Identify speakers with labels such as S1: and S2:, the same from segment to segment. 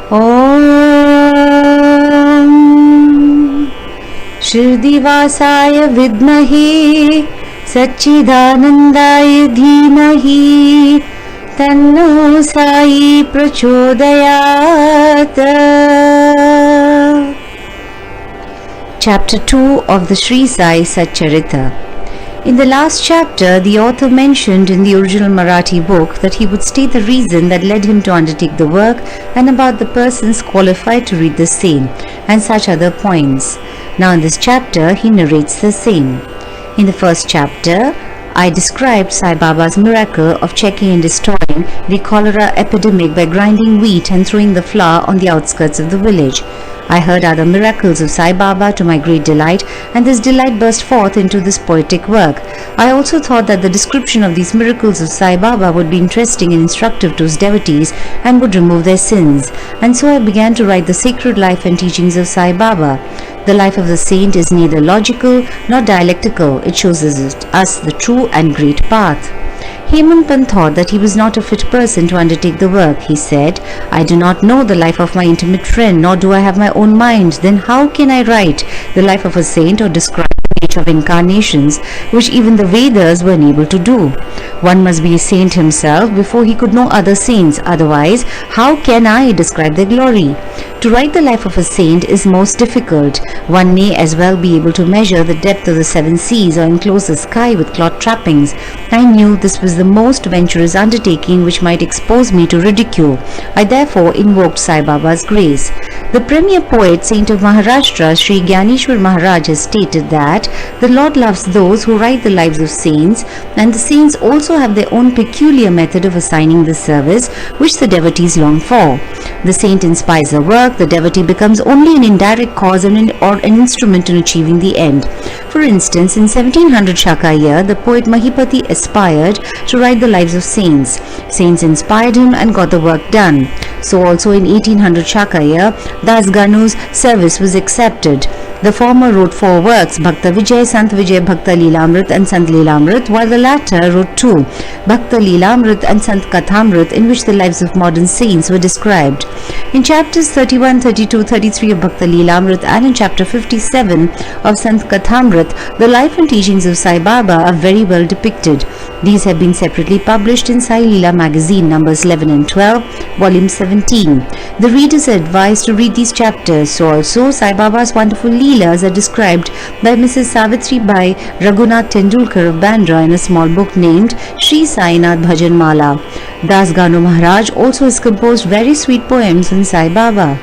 S1: Om Shirdi Sai Vidmahe Satchidanandaya Dhimahi Tanno Sai Prachodayat. Chapter 2 of the Shirdi Sai Satcharita. In the last chapter, the author mentioned in the original Marathi book that he would state the reason that led him to undertake the work and about the persons qualified to read the same, and such other points. Now in this chapter, he narrates the same. In the first chapter, I described Sai Baba's miracle of checking and destroying the cholera epidemic by grinding wheat and throwing the flour on the outskirts of the village. I heard other miracles of Sai Baba to my great delight, and this delight burst forth into this poetic work. I also thought that the description of these miracles of Sai Baba would be interesting and instructive to his devotees and would remove their sins. And so I began to write the sacred life and teachings of Sai Baba. The life of the saint is neither logical nor dialectical. It shows us the true and great path. Hemant thought that he was not a fit person to undertake the work. He said, I do not know the life of my intimate friend, nor do I have my own mind. Then how can I write the life of a saint or describe the nature of incarnations, which even the Vedas were unable to do? One must be a saint himself before he could know other saints. Otherwise, how can I describe their glory? To write the life of a saint is most difficult. One may as well be able to measure the depth of the seven seas or enclose the sky with cloth trappings. I knew this was the most venturous undertaking which might expose me to ridicule. I therefore invoked Sai Baba's grace. The premier poet, saint of Maharashtra, Sri Gyaneshwar Maharaj, has stated that the Lord loves those who write the lives of saints, and the saints also have their own peculiar method of assigning the service which the devotees long for. The saint inspires the work, the devotee becomes only an indirect cause or an instrument in achieving the end. For instance, in 1700 Shaka year, the poet Mahipati aspired to write the lives of saints. Saints inspired him and got the work done. So also in 1800 Shaka year, Das Ganu's service was accepted. The former wrote 4 works, Bhakta Vijay, Sant Vijay, Bhakta Leelamrit and Sant Leelamrit, while the latter wrote 2, Bhakta Leelamrit and Sant Kathamrit, in which the lives of modern saints were described. In chapters 31, 32, 33 of Bhakta Leelamrit and in chapter 57 of Sant Kathamrit, the life and teachings of Sai Baba are very well depicted. These have been separately published in Sai Leela magazine, numbers 11 and 12, volume 17. The readers are advised to read these chapters. So also Sai Baba's wonderful Leelas are described by Mrs. Savitri Bai Raghunath Tendulkar of Bandra in a small book named Shri Sai Bhajan Mala. Das Ganu Maharaj also has composed very sweet poems on Sai Baba.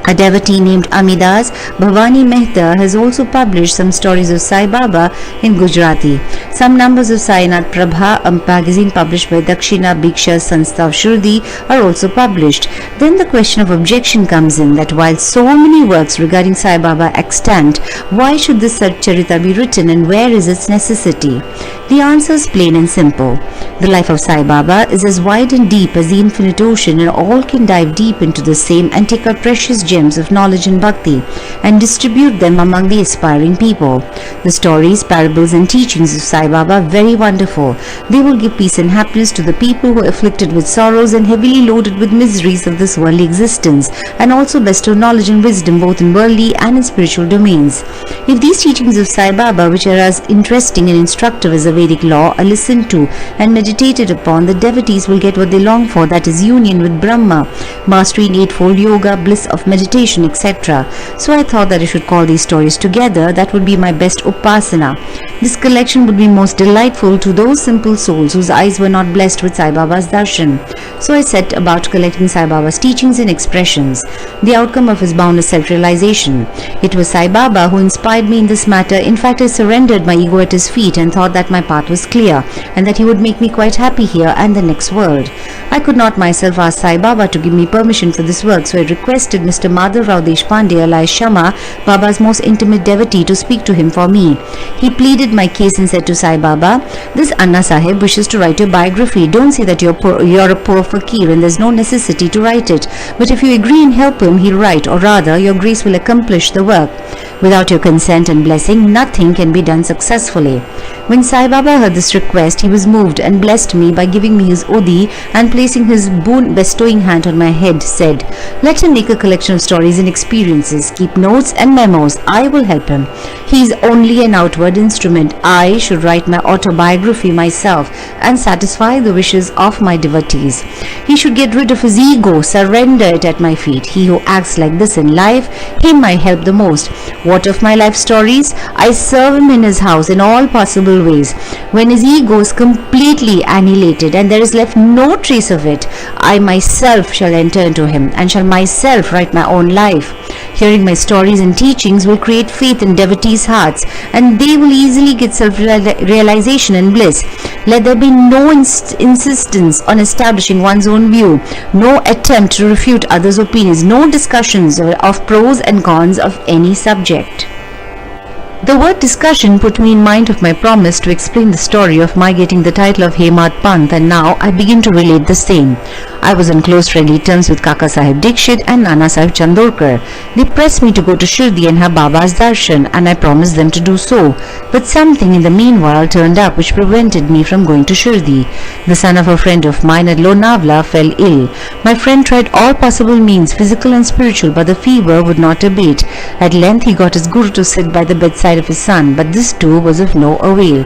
S1: A devotee named Amidas Bhavani Mehta has also published some stories of Sai Baba in Gujarati. Some numbers of Sainath Prabha, a magazine published by Dakshina Bhiksha Samastha of Shirdi, are also published. Then the question of objection comes in that while so many works regarding Sai Baba extant, why should this Satcharita be written and where is its necessity? The answer is plain and simple. The life of Sai Baba is as wide and deep as the infinite ocean, and all can dive deep into the same and take out precious gems of knowledge and bhakti and distribute them among the aspiring people. The stories, parables and teachings of Sai Baba are very wonderful. They will give peace and happiness to the people who are afflicted with sorrows and heavily loaded with miseries of this worldly existence, and also bestow knowledge and wisdom both in worldly and in spiritual domains. If these teachings of Sai Baba, which are as interesting and instructive as the Vedic law, are listened to and meditated upon, the devotees will get what they long for, that is union with Brahma, mastery in eightfold yoga, bliss of meditation, etc. So I thought that I should call these stories together. That would be my best upasana. This collection would be most delightful to those simple souls whose eyes were not blessed with Sai Baba's darshan. So I set about collecting Sai Baba's teachings and expressions, the outcome of his boundless self-realization. It was Sai Baba who inspired me in this matter. In fact, I surrendered my ego at his feet and thought that my path was clear and that he would make me quite happy here and the next world. I could not myself ask Sai Baba to give me permission for this work, so I requested Mr. Madhav Rao Deshpande alias Shama, Baba's most intimate devotee, to speak to him for me. He pleaded my case and said to Sai Baba, "This Anna Sahib wishes to write your biography. Don't say that you're a poor fakir and there's no necessity to write it. But if you agree and help him, he'll write, or rather, your grace will accomplish the work. Without your consent and blessing, nothing can be done successfully." When Sai Baba heard this request, he was moved and blessed me by giving me his odi and placing his boon bestowing hand on my head, said, "Let him make a collection of stories and experiences, keep notes and memos, I will help him. He is only an outward instrument. I should write my autobiography myself and satisfy the wishes of my devotees. He should get rid of his ego, surrender it at my feet. He who acts like this in life, him I help the most. What of my life stories? I serve him in his house in all possible ways. When his ego is completely annihilated and there is left no trace of it, I myself shall enter into him and shall myself write my own life. Hearing my stories and teachings will create faith in devotees' hearts, and they will easily get self-realization and bliss. Let there be no insistence on establishing one's own view, no attempt to refute others' opinions, no discussions of pros and cons of any subject." The word discussion put me in mind of my promise to explain the story of my getting the title of Hemad Panth, and now I begin to relate the same. I was on close friendly terms with Kaka Sahib Dikshit and Nana Sahib Chandorkar. They pressed me to go to Shirdi and have Baba's darshan, and I promised them to do so. But something in the meanwhile turned up which prevented me from going to Shirdi. The son of a friend of mine at Lonavla fell ill. My friend tried all possible means, physical and spiritual, but the fever would not abate. At length he got his guru to sit by the bedside of his son, but this too was of no avail.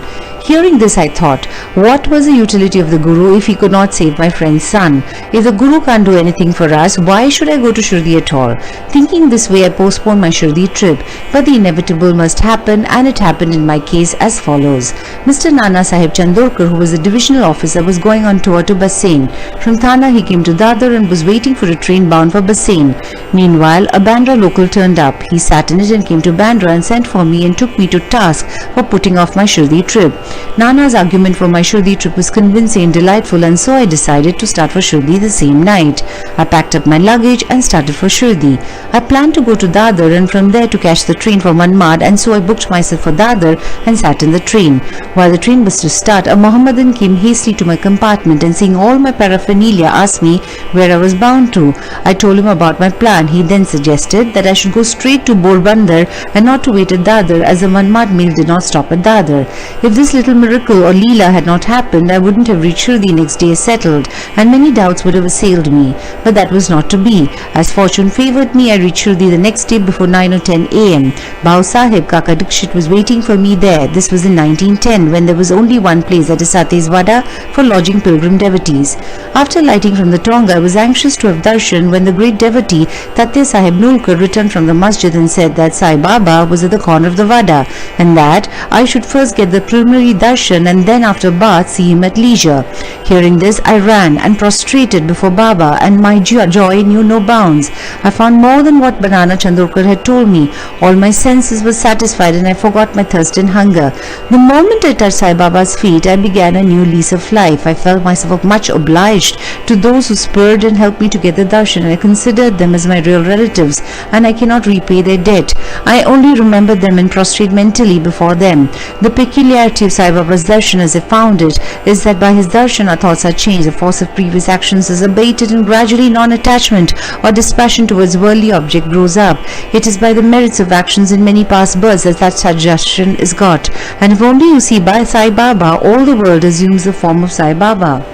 S1: Hearing this, I thought, what was the utility of the guru if he could not save my friend's son? If the guru can't do anything for us, why should I go to Shirdi at all? Thinking this way, I postponed my Shirdi trip, but the inevitable must happen, and it happened in my case as follows. Mr. Nana Sahib Chandorkar, who was a divisional officer, was going on tour to Bassein. From Thana, he came to Dadar and was waiting for a train bound for Bassein. Meanwhile, a Bandra local turned up. He sat in it and came to Bandra and sent for me and took me to task for putting off my Shirdi trip. Nana's argument for my Shirdi trip was convincing and delightful, and so I decided to start for Shirdi the same night. I packed up my luggage and started for Shirdi. I planned to go to Dadar and from there to catch the train for Manmad, and so I booked myself for Dadar and sat in the train. While the train was to start, a Mohammedan came hastily to my compartment and, seeing all my paraphernalia, asked me where I was bound to. I told him about my plan. He then suggested that I should go straight to Porbandar and not to wait at Dadar, as the Manmad mail did not stop at Dadar. If this little miracle or Leela had not happened, I wouldn't have reached Shirdi next day as settled, and many doubts would have assailed me. But that was not to be. As fortune favoured me, I reached Shirdi the next day before 9 or 10 a.m. Bhau Sahib, Kaka Dikshit, was waiting for me there. This was in 1910, when there was only one place, that is Sate's Wada, for lodging pilgrim devotees. After lighting from the Tonga, I was anxious to have darshan when the great devotee Tatya Sahib Nulkar returned from the masjid and said that Sai Baba was at the corner of the Wada, and that I should first get the preliminary darshan and then after bath see him at leisure. Hearing this, I ran and prostrated before Baba, and my joy knew no bounds. I found more than what Banana Chandorkar had told me. All my senses were satisfied and I forgot my thirst and hunger. The moment I touched Sai Baba's feet, I began a new lease of life. I felt myself much obliged to those who spurred and helped me to get the darshan, and I considered them as my real relatives, and I cannot repay their debt. I only remember them and prostrate mentally before them. The peculiarity of Sai Baba's darshan, as I found it, is that by his darshan our thoughts are changed, the force of previous actions is abated, and gradually non-attachment or dispassion towards worldly object grows up. It is by the merits of actions in many past births that such darshan is got, and if only you see by Sai Baba, all the world assumes the form of Sai Baba.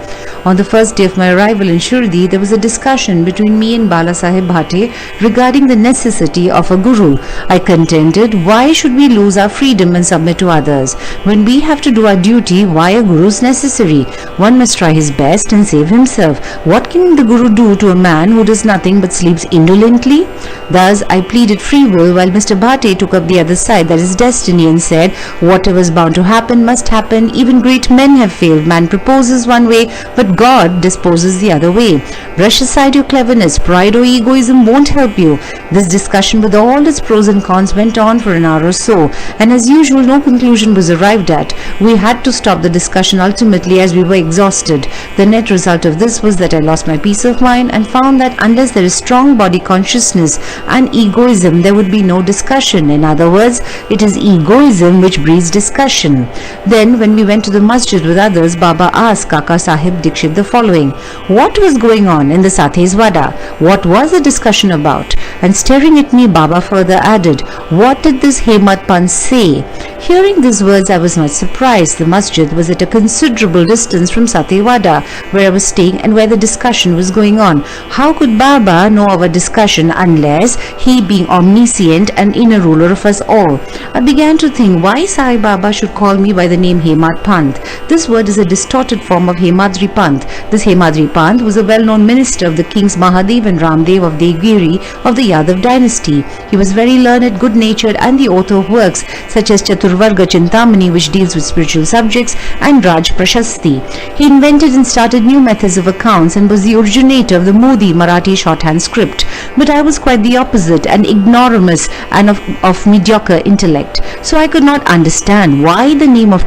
S1: On the first day of my arrival in Shirdi, there was a discussion between me and Bala Sahib Bhate regarding the necessity of a guru. I contended, why should we lose our freedom and submit to others? When we have to do our duty, why a guru is necessary? One must try his best and save himself. What can the guru do to a man who does nothing but sleeps indolently? Thus, I pleaded free will, while Mr. Bhate took up the other side, that is destiny, and said, whatever is bound to happen must happen. Even great men have failed. Man proposes one way, but God disposes the other way. Brush aside your cleverness. Pride or egoism won't help you. This discussion, with all its pros and cons, went on for an hour or so, and as usual no conclusion was arrived at. We had to stop the discussion ultimately, as we were exhausted. The net result of this was that I lost my peace of mind and found that unless there is strong body consciousness and egoism, there would be no discussion. In other words, it is egoism which breeds discussion. Then, when we went to the masjid with others, Baba asked Kaka Sahib Dikshit the following: what was going on in the Sathe's Wada? What was the discussion about? And staring at me, Baba further added, what did this Hemad Panth say? Hearing these words, I was not surprised. The masjid was at a considerable distance from Satewada, where I was staying and where the discussion was going on. How could Baba know our discussion unless he, being omniscient and inner ruler of us all? I began to think why Sai Baba should call me by the name Hemad Panth. This word is a distorted form of Hemadri Panth. This Hemadri Panth was a well-known minister of the kings Mahadev and Ramdev of Devgiri of the Yadav dynasty. He was very learned, good-natured, and the author of works such as Chaturvarga Chintamani, which deals with spiritual subjects, and Raj Prashasti. He invented and started new methods of accounts and was the originator of the Modi Marathi shorthand script. But I was quite the opposite, an ignoramus and of mediocre intellect. So I could not understand why the name or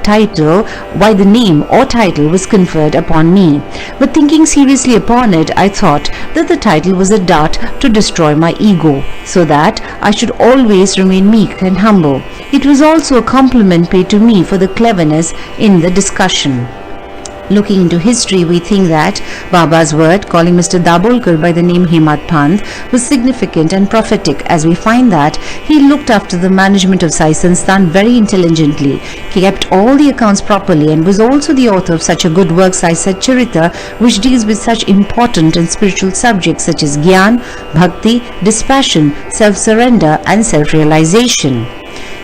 S1: title was conferred upon me. But thinking seriously upon it, I thought that the title was a dart to destroy my ego, so that I should always remain meek and humble. It was also a compliment paid to me for the cleverness in the discussion. Looking into history, we think that Baba's word, calling Mr. Dabolkar by the name Hemad Panth, was significant and prophetic, as we find that he looked after the management of Sai Sansthan very intelligently. He kept all the accounts properly and was also the author of such a good work, Sai Satcharita, which deals with such important and spiritual subjects such as Gyan, Bhakti, dispassion, self-surrender, and self-realization.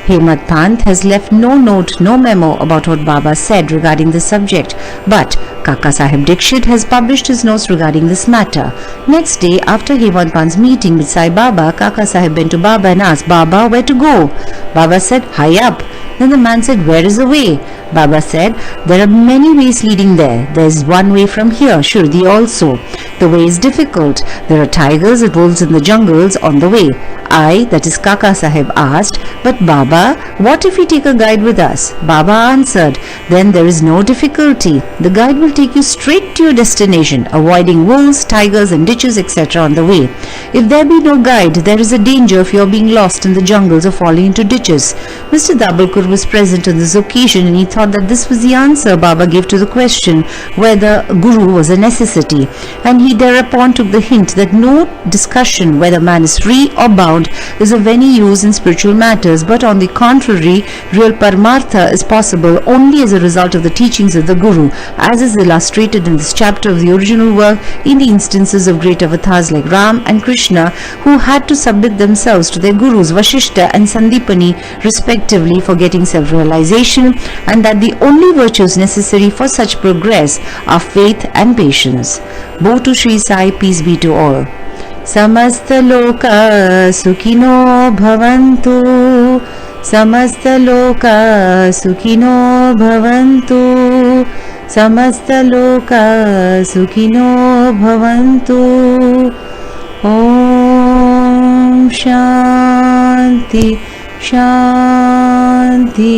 S1: Hemad Panth has left no note, no memo about what Baba said regarding this subject, but Kaka Sahib Dikshit has published his notes regarding this matter. Next day, after Hemad Panth's meeting with Sai Baba, Kaka Sahib went to Baba and asked, "Baba, where to go?" Baba said, "High up." Then the man said, "Where is the way?" Baba said, "There are many ways leading there. There is one way from here, Shirdi also. The way is difficult. There are tigers and wolves in the jungles on the way." I, that is Kaka Sahib, asked, "But Baba, what if we take a guide with us?" Baba answered, "Then there is no difficulty. The guide will take you straight to your destination, avoiding wolves, tigers and ditches, etc. on the way. If there be no guide, there is a danger of your being lost in the jungles or falling into ditches." Mr. Dabolkar was present on this occasion, and he thought that this was the answer Baba gave to the question whether Guru was a necessity, and he thereupon took the hint that no discussion whether man is free or bound is of any use in spiritual matters, but on the contrary, real Paramartha is possible only as a result of the teachings of the Guru, as is illustrated in this chapter of the original work in the instances of great avatars like Ram and Krishna, who had to submit themselves to their Gurus Vashishta and Sandipani respectively for getting self-realization, and that the only virtues necessary for such progress are faith and patience. Bow to Shri Sai, peace be to all. Samastha Lokah Sukhino Bhavantu. Samastha Lokah Sukhino Bhavantu. Samastha Lokah Sukhino Bhavantu. Om Shanti Shanti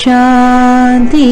S1: Shanti.